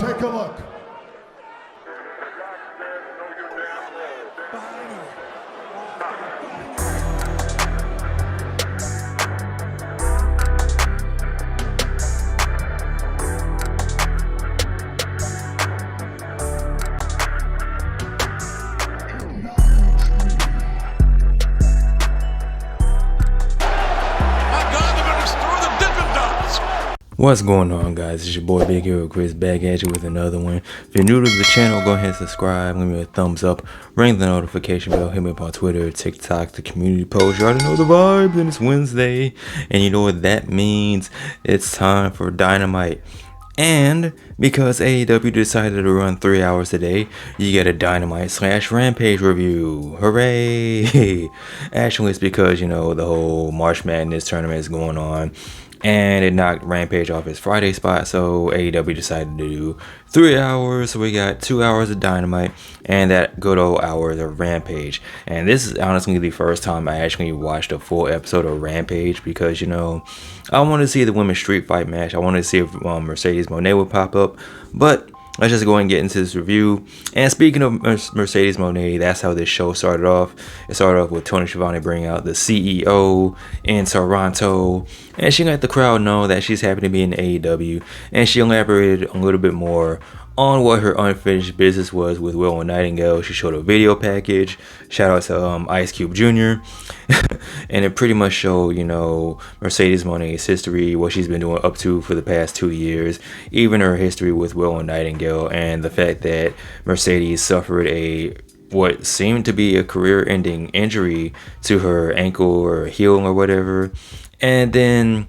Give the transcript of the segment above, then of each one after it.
Take a look. What's going on, guys? It's your boy Big Hero Chris back at you with another one. If you're new to the channel, go ahead and subscribe, give me a thumbs up, ring the notification bell, hit me up on Twitter, TikTok, the community post. You already know the vibes, and it's Wednesday, and you know what that means. It's time for Dynamite. And because AEW decided to run 3 hours today, you get a Dynamite / Rampage review. Hooray! Actually, it's because, you know, the whole March Madness tournament is going on, and it knocked Rampage off his Friday spot, so AEW decided to do 3 hours. So we got 2 hours of Dynamite and that good old hours of Rampage. And this is honestly the first time I actually watched a full episode of Rampage because, you know, I wanted to see the women's street fight match. I wanted to see if Mercedes Moné would pop up, but let's just go ahead and get into this review. And speaking of Mercedes Moné, that's how this show started off. It started off with Tony Schiavone bringing out the CEO in Toronto, and she let the crowd know that she's happy to be in AEW, and she elaborated a little bit more on what her unfinished business was with Willow Nightingale. She showed a video package. Shout out to Ice Cube Jr. And it pretty much showed, you know, Mercedes Moné's history, what she's been doing up to for the past 2 years, even her history with Willow Nightingale, and the fact that Mercedes suffered what seemed to be a career-ending injury to her ankle or heel or whatever. And then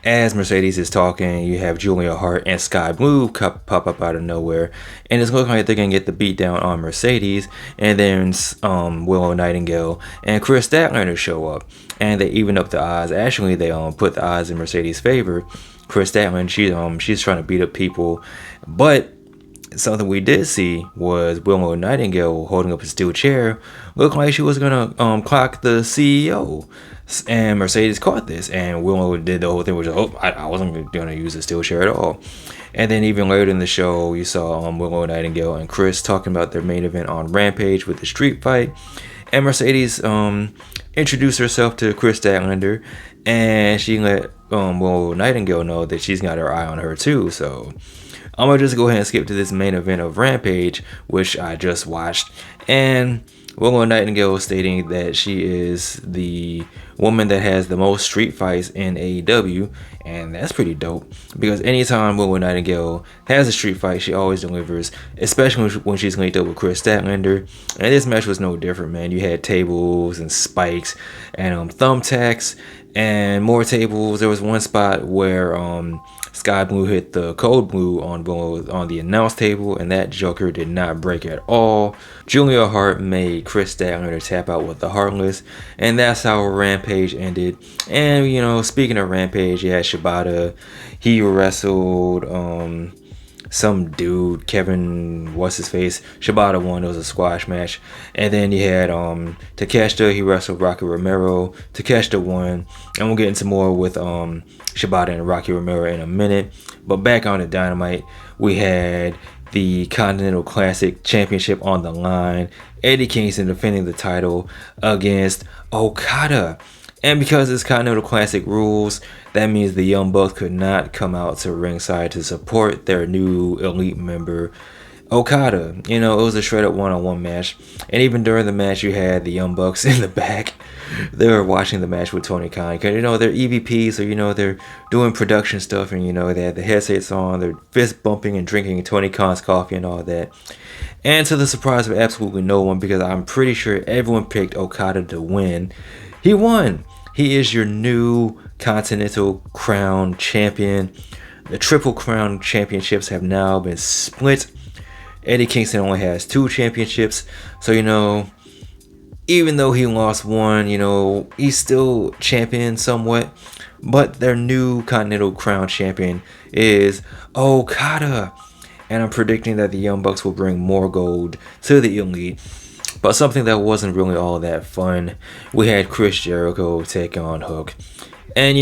as Mercedes is talking, you have Julia Hart and Sky Blue pop up out of nowhere, and it's looking like they're gonna get the beat down on Mercedes. And then Willow Nightingale and Chris Statlander show up, and they even up the odds. Actually, they put the odds in Mercedes' favor. Chris Statlander, she's trying to beat up people, but something we did see was Willow Nightingale holding up a steel chair. Looked like she was gonna clock the CEO. And Mercedes caught this, and Willow did the whole thing, which I wasn't gonna use the steel chair at all. And then even later in the show, you saw Willow Nightingale and Chris talking about their main event on Rampage with the street fight. And Mercedes introduced herself to Chris Statlander, and she let Willow Nightingale know that she's got her eye on her too. So I'm gonna just go ahead and skip to this main event of Rampage, which I just watched. And Willow Nightingale stating that she is the woman that has the most street fights in AEW, and that's pretty dope because anytime Willow Nightingale has a street fight, she always delivers, especially when she's linked up with Chris Statlander. And this match was no different, man. You had tables and spikes and thumbtacks and more tables. There was one spot where Sky Blue hit the Code Blue on Willow on the announce table, and that joker did not break at all. Julia Hart made Chris Statlander tap out with the Heartless, and that's how Rampage ended. And, you know, speaking of Rampage, you had Shibata. He wrestled some dude, Kevin, what's his face? Shibata won. It was a squash match. And then you had Takeshita. He wrestled Rocky Romero. Takeshita won. And we'll get into more with Shibata and Rocky Romero in a minute. But back on the Dynamite, we had the Continental Classic Championship on the line. Eddie Kingston defending the title against Okada. And because it's Continental Classic rules, that means the Young Bucks could not come out to ringside to support their new elite member, Okada. You know, it was a straight up one-on-one match. And even during the match, you had the Young Bucks in the back. They were watching the match with Tony Khan. Because, you know, they're EVPs, so, you know, they're doing production stuff. And, you know, they had the headsets on. They're fist bumping and drinking Tony Khan's coffee and all that. And to the surprise of absolutely no one, because I'm pretty sure everyone picked Okada to win, he won. He is your new Continental Crown Champion. The Triple Crown Championships have now been split. Eddie Kingston only has 2 championships. So, you know, even though he lost one, you know, he's still champion somewhat. But their new Continental Crown Champion is Okada. And I'm predicting that the Young Bucks will bring more gold to the Elite. But something that wasn't really all that fun, we had Chris Jericho take on Hook. And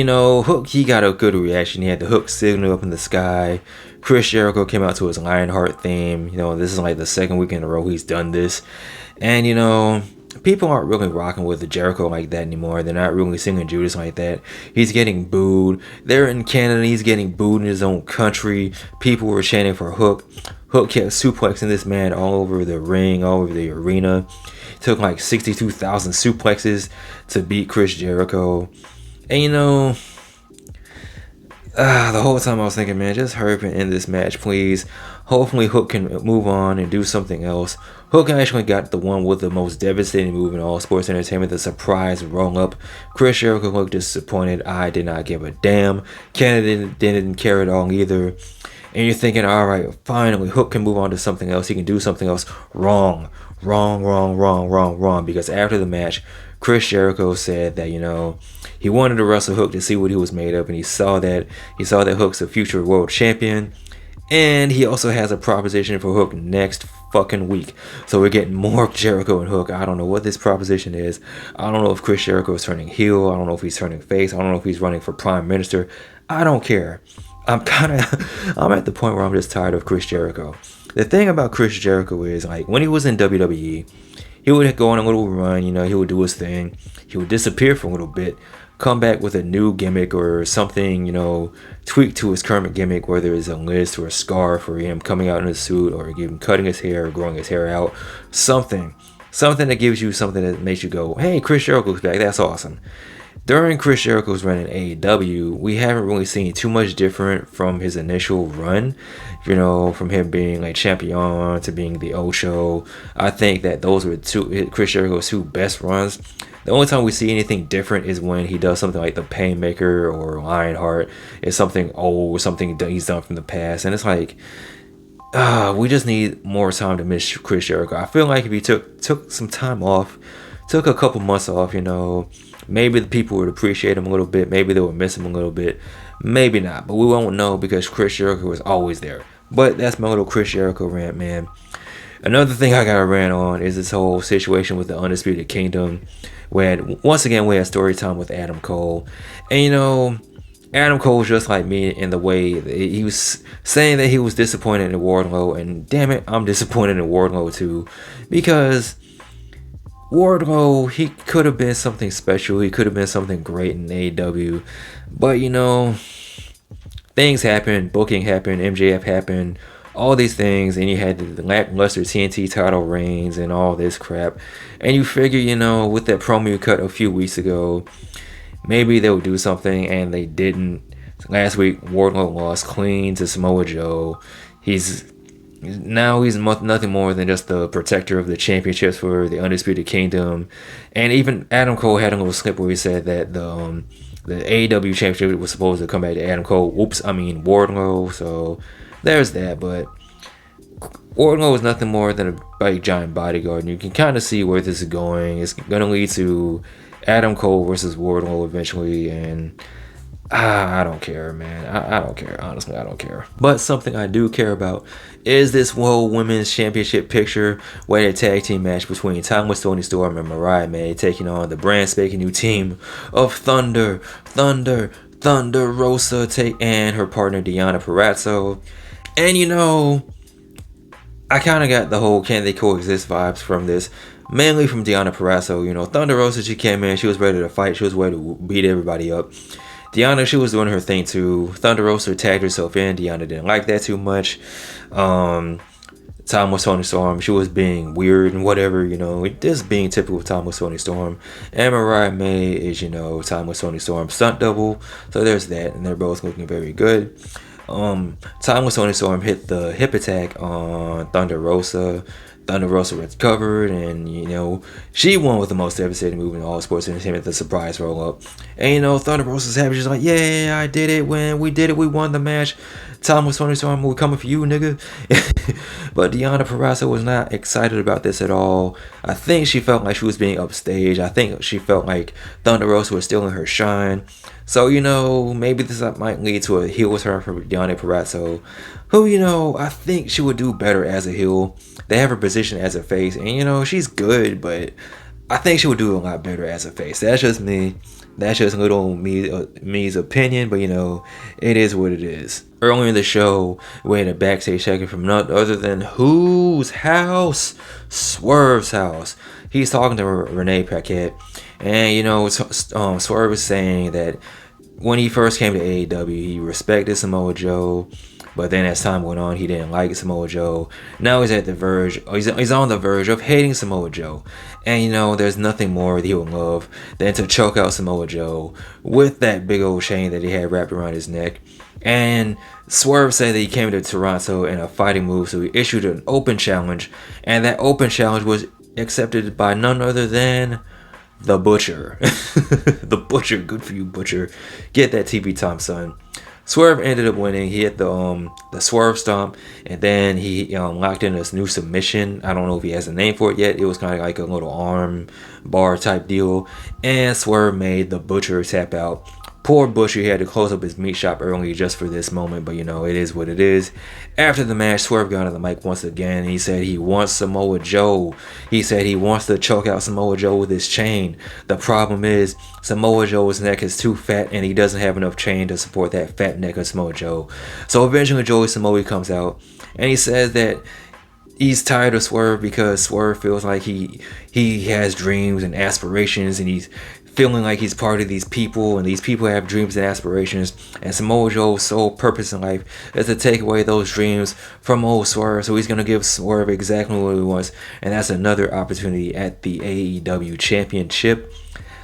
Hook, he got a good reaction. He had the Hook signal up in the sky. Chris Jericho came out to his Lionheart theme. This is like the second week in a row he's done this. And people aren't really rocking with the Jericho like that anymore. They're not really singing Judas like that. He's getting booed. They're in Canada. He's getting booed in his own country. People were chanting for Hook. Hook kept suplexing this man all over the ring, all over the arena. Took like 62,000 suplexes to beat Chris Jericho. And the whole time I was thinking, man, just hurry up and end this match, please. Hopefully Hook can move on and do something else. Hook actually got the one with the most devastating move in all sports entertainment, the surprise roll-up. Chris Jericho looked disappointed. I did not give a damn. Canada didn't care at all either. And you're thinking, all right, finally, Hook can move on to something else. He can do something else. Wrong. Because after the match, Chris Jericho said that, he wanted to wrestle Hook to see what he was made of. And he saw that Hook's a future world champion. And he also has a proposition for Hook next fucking week. So we're getting more Jericho and Hook. I don't know what this proposition is. I don't know if Chris Jericho is turning heel. I don't know if he's turning face. I don't know if he's running for prime minister. I don't care. I'm at the point where I'm just tired of Chris Jericho. The thing about Chris Jericho is, like, when he was in WWE, he would go on a little run, he would do his thing. He would disappear for a little bit, come back with a new gimmick or something, tweak to his current gimmick, whether it's a list or a scarf or him coming out in a suit or him cutting his hair or growing his hair out. Something that gives you something that makes you go, hey, Chris Jericho's back. That's awesome. During Chris Jericho's run in AEW, we haven't really seen too much different from his initial run, from him being like champion to being the Ocho. I think that those were Chris Jericho's two best runs. The only time we see anything different is when he does something like the Painmaker or Lionheart. It's something old, something he's done from the past. And it's like, we just need more time to miss Chris Jericho. I feel like if he took some time off, took a couple months off, maybe the people would appreciate him a little bit. Maybe they would miss him a little bit. Maybe not. But we won't know because Chris Jericho is always there. But that's my little Chris Jericho rant, man. Another thing I got to rant on is this whole situation with the Undisputed Kingdom. Once again, we had story time with Adam Cole. And, Adam Cole was just like me in the way that he was saying that he was disappointed in Wardlow. And damn it, I'm disappointed in Wardlow too. Because Wardlow, he could have been something special. He could have been something great in AEW. But, things happened. Booking happened. MJF happened. All these things. And you had the lackluster TNT title reigns and all this crap. And you figure, with that promo you cut a few weeks ago, maybe they'll do something. And they didn't. Last week, Wardlow lost clean to Samoa Joe. He's nothing more than just the protector of the championships for the Undisputed Kingdom. And even Adam Cole had a little slip where he said that the AEW championship was supposed to come back to Adam Cole. Wardlow. So there's that. But Wardlow is nothing more than a big giant bodyguard. And you can kind of see where this is going. It's going to lead to Adam Cole versus Wardlow eventually. And I don't care, man. I don't care. Honestly, I don't care. But something I do care about is this World Women's Championship picture where a tag team match between Timeless Toni Storm and Mariah May taking on the brand spanking new team of Thunder Rosa and her partner Deonna Purrazzo. And I kind of got the whole can they coexist vibes from this. Mainly from Deonna Purrazzo. Thunder Rosa, she came in, she was ready to fight, she was ready to beat everybody up. Deonna, she was doing her thing too. Thunder Rosa tagged herself in. Deonna didn't like that too much. Timeless Toni Storm, she was being weird and whatever, just being typical of Timeless Toni Storm. And Mariah May is, Timeless Toni Storm stunt double. So there's that, and they're both looking very good. Timeless Toni Storm hit the hip attack on Thunder Rosa. Thunder Rosa recovered, and she won with the most devastating move in all sports entertainment, the surprise roll up. And Thunder Rosa's happy, she's like, yeah, I did it. When we did it, we won the match. Timeless Toni Storm, we're coming for you, nigga. But Deonna Purrazzo was not excited about this at all. I think she felt like she was being upstaged. I think she felt like Thunder Rosa was still in her shine. So, maybe this might lead to a heel turn for Deonna Purrazzo, who, I think she would do better as a heel. They have her position as a face, and, she's good, but I think she would do a lot better as a face. That's just me. That's just little me's opinion, but you know, it is what it is. Earlier in the show, we had a backstage segment from none other than whose house? Swerve's house. He's talking to Renee Paquette, and you know, Swerve is saying that when he first came to AEW, he respected Samoa Joe, but then as time went on, he didn't like Samoa Joe. Now he's at the verge, he's on the verge of hating Samoa Joe. And you know, there's nothing more that he would love than to choke out Samoa Joe with that big old chain that he had wrapped around his neck. And Swerve said that he came to Toronto in a fighting move, so he issued an open challenge, and that open challenge was accepted by none other than the Butcher. The Butcher, good for you, Butcher. Get that TV time, son. Swerve ended up winning. He hit the Swerve Stomp, and then he locked in this new submission. I don't know if he has a name for it yet. It was kind of like a little arm bar type deal, and Swerve made the Butcher tap out. Poor Butcher, he had to close up his meat shop early just for this moment, but you know, it is what it is. After the match, Swerve got on the mic once again, and he said he wants Samoa Joe. He said he wants to choke out Samoa Joe with his chain. The problem is, Samoa Joe's neck is too fat, and he doesn't have enough chain to support that fat neck of Samoa Joe. So eventually, Joey Samoa comes out, and he says that he's tired of Swerve because Swerve feels like he has dreams and aspirations, and he's feeling like he's part of these people, and these people have dreams and aspirations, and Samoa Joe's sole purpose in life is to take away those dreams from old Swerve. So he's going to give Swerve exactly what he wants, and that's another opportunity at the AEW Championship.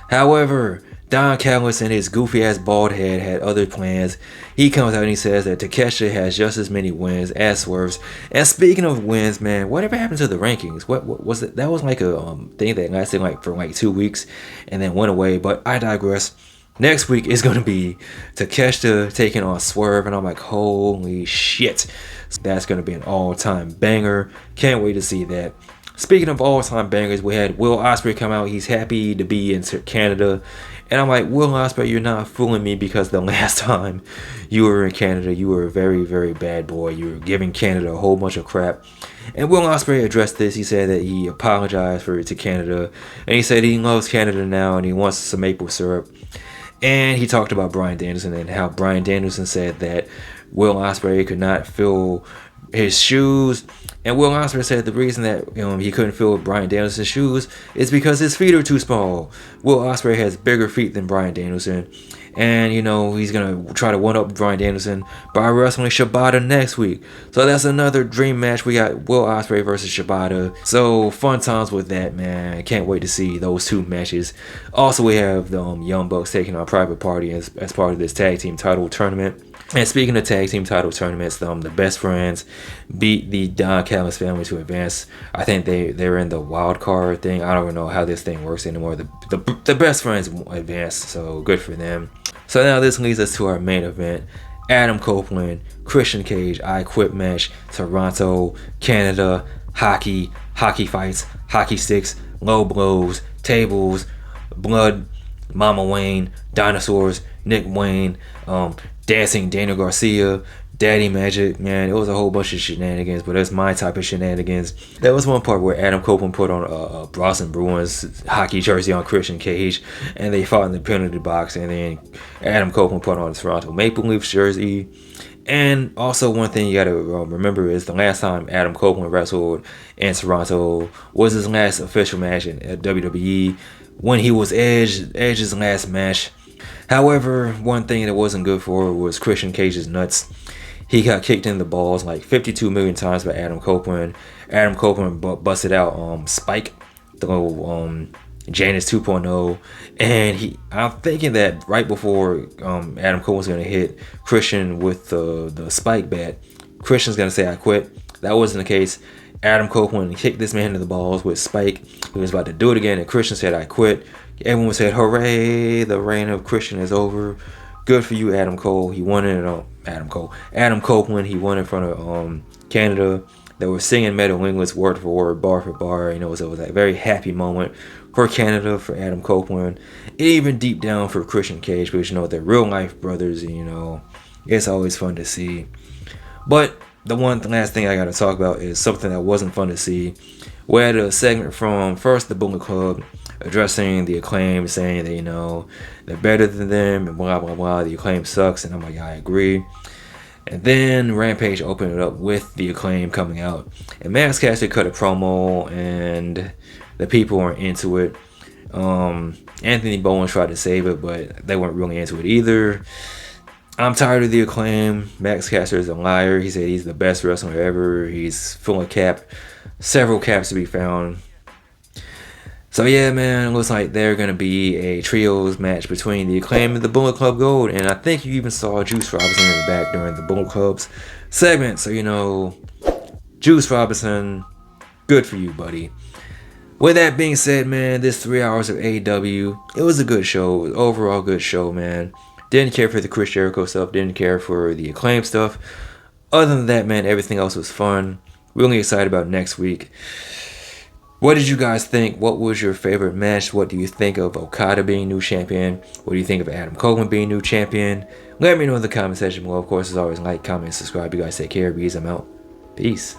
However, Don Callis and his goofy ass bald head had other plans. He comes out and he says that Takeshita has just as many wins as Swerve's. And speaking of wins, man, whatever happened to the rankings? What was it? That was like a thing that lasted for 2 weeks and then went away. But I digress. Next week is going to be Takeshita taking on Swerve, and I'm like, holy shit. That's going to be an all-time banger. Can't wait to see that. Speaking of all-time bangers, we had Will Ospreay come out. He's happy to be in Canada. And I'm like, Will Ospreay, you're not fooling me, because the last time you were in Canada, you were a very, very bad boy. You were giving Canada a whole bunch of crap. And Will Ospreay addressed this. He said that he apologized to Canada. And he said he loves Canada now and he wants some maple syrup. And he talked about Bryan Danielson and how Bryan Danielson said that Will Ospreay could not fill his shoes. And Will Ospreay said the reason that he couldn't fill Bryan Danielson's shoes is because his feet are too small. Will Ospreay has bigger feet than Bryan Danielson. And, he's going to try to one-up Bryan Danielson by wrestling Shibata next week. So that's another dream match. We got Will Ospreay versus Shibata. So fun times with that, man. Can't wait to see those two matches. Also, we have the Young Bucks taking on Private Party as part of this tag team title tournament. And speaking of tag team title tournaments, the Best Friends beat the Don Callis family to advance. I think they're in the wild card thing. I don't know how this thing works anymore. The Best Friends advanced, so good for them. So now this leads us to our main event. Adam Copeland, Christian Cage, I Quit match, Toronto, Canada, hockey fights, hockey sticks, low blows, tables, blood, Mama Wayne, dinosaurs, Nick Wayne, dancing Daniel Garcia, Daddy Magic. Man, it was a whole bunch of shenanigans, but that's my type of shenanigans. There was one part where Adam Copeland put on a Boston Bruins hockey jersey on Christian Cage, and they fought in the penalty box, and then Adam Copeland put on a Toronto Maple Leafs jersey. And also, one thing you gotta remember is the last time Adam Copeland wrestled in Toronto was his last official match in WWE when he was Edge's last match. However, one thing that wasn't good for was Christian Cage's nuts. He got kicked in the balls like 52 million times by Adam Copeland. Adam Copeland busted out Spike, the little Janus 2.0, and I'm thinking that right before Adam Copeland's gonna hit Christian with the Spike bat, Christian's gonna say I quit. That wasn't the case. Adam Copeland kicked this man in the balls with Spike. He was about to do it again, and Christian said I quit. Everyone said, hooray, the reign of Christian is over. Good for you, Adam Cole. He won it. Adam Copeland, he won in front of Canada. They were singing Metal English word for word, bar for bar. So it was a very happy moment for Canada, for Adam Copeland. Even deep down for Christian Cage, because they're real life brothers, and it's always fun to see. But the last thing I got to talk about is something that wasn't fun to see. We had a segment from first the Bullet Club addressing the Acclaim, saying that, you know, they're better than them and blah, blah, blah. The Acclaim sucks. And I'm like, I agree. And then Rampage opened it up with the Acclaim coming out. And Max Caster cut a promo and the people weren't into it. Anthony Bowen tried to save it, but they weren't really into it either. I'm tired of the Acclaim. Max Caster is a liar. He said he's the best wrestler ever. He's full of cap. Several caps to be found. So yeah, man, it looks like they're going to be a trios match between the Acclaim and the Bullet Club Gold. And I think you even saw Juice Robinson in the back during the Bullet Club's segment. So, you know, Juice Robinson, good for you, buddy. With that being said, man, this 3 hours of AEW, it was a good show. It was overall good show, man. Didn't care for the Chris Jericho stuff. Didn't care for the Acclaim stuff. Other than that, man, everything else was fun. Really excited about next week. What did you guys think? What was your favorite match? What do you think of Okada being new champion? What do you think of Adam Copeland being new champion? Let me know in the comment section below. Of course, as always, like, comment, subscribe. You guys take care. Bees, I'm out. Peace.